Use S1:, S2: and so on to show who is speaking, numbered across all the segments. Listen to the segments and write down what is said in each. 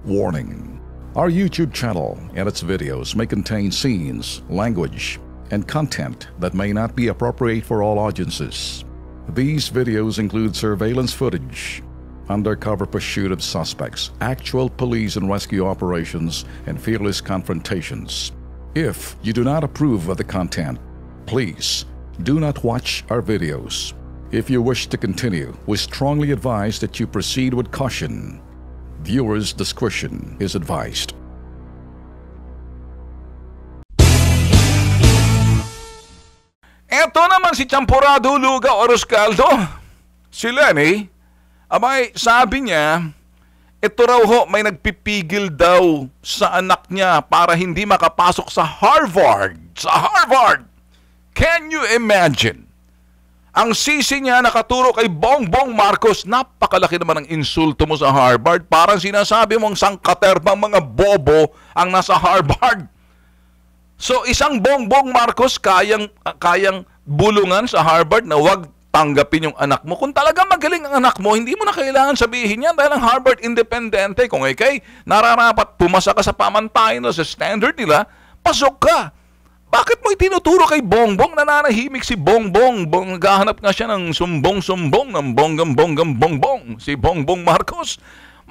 S1: Warning: our YouTube channel and its videos may contain scenes, language, and content that may not be appropriate for all audiences. These videos include surveillance footage, undercover pursuit of suspects, actual police and rescue operations, and fearless confrontations. If you do not approve of the content, please do not watch our videos. If you wish to continue, we strongly advise that you proceed with caution. Viewers' discretion is advised.
S2: Eto naman si Champurado Luga Oroscaldo. Si Lenny, abay, sabi niya, ito raw ho, may nagpipigil daw sa anak niya para hindi makapasok sa Harvard. Sa Harvard! Can you imagine? Ang sisi niya nakaturo kay Bongbong Marcos. Napakalaki naman ang insulto mo sa Harvard. Parang sinasabi mong sangkaterbang mga bobo ang nasa Harvard. So isang Bongbong Marcos kayang bulungan sa Harvard na wag tanggapin yung anak mo. Kung talaga magaling ang anak mo, hindi mo na kailangan sabihin yan dahil ang Harvard independente. Kung ikay nararapat pumasa ka sa pamantayan o sa standard nila, pasok ka. Bakit mo itinuturo kay Bongbong? Nananahimik si Bongbong. Naghahanap nga siya ng sumbong-sumbong ng bonggam-bonggam-bongbong. Si Bongbong Marcos.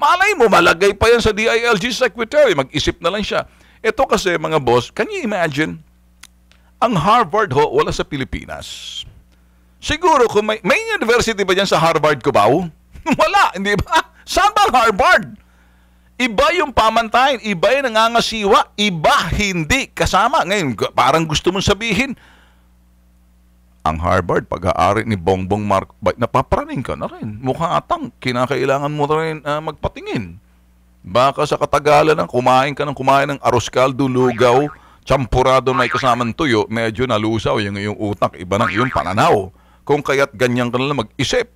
S2: Malay mo, malagay pa yan sa DILG Secretary. Mag-isip na lang siya. Ito kasi mga boss, can you imagine? Ang Harvard ho, wala sa Pilipinas. Siguro kung may university ba dyan sa Harvard, Cubao? Wala, hindi ba? Saan ba Harvard? Iba yung pamantayan, iba yung nangangasiwa, iba hindi kasama. Ngayon, parang gusto mong sabihin, ang Harvard, pag-aari ni Bongbong Marcos, napapraning ka na rin. Mukhang atang, kinakailangan mo rin magpatingin. Baka sa katagalan ng kumain ng arroz caldo, lugaw, champurado na may kasamang tuyo, medyo nalusaw yung iyong utak, iba ng iyong pananaw. Kung kaya't ganyan ka na mag-isip,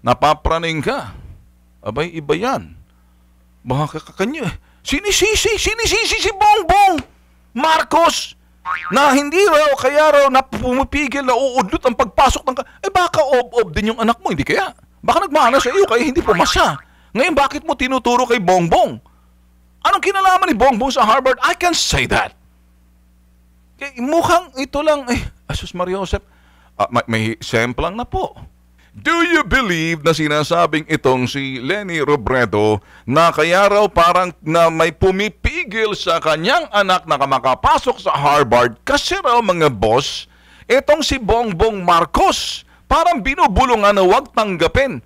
S2: napapraning ka. Abay, iba yan. Baka kanya, sinisisi si Bongbong Marcos na hindi raw, kaya raw na pumipigil na uudlot ang pagpasok ng baka ob-ob din yung anak mo, hindi kaya? Baka nagmana sa iyo kaya hindi pumasa. Ngayon, bakit mo tinuturo kay Bongbong? Anong kinalaman ni Bongbong sa Harvard? I can say that. Mukhang ito lang, Asus Maria Josep, may sample lang na po. Do you believe na sinasabing itong si Lenny Robredo na kaya raw parang na may pumipigil sa kanyang anak na makapasok sa Harvard kasi raw mga boss, itong si Bongbong Marcos parang binubulungan na huwag tanggapin.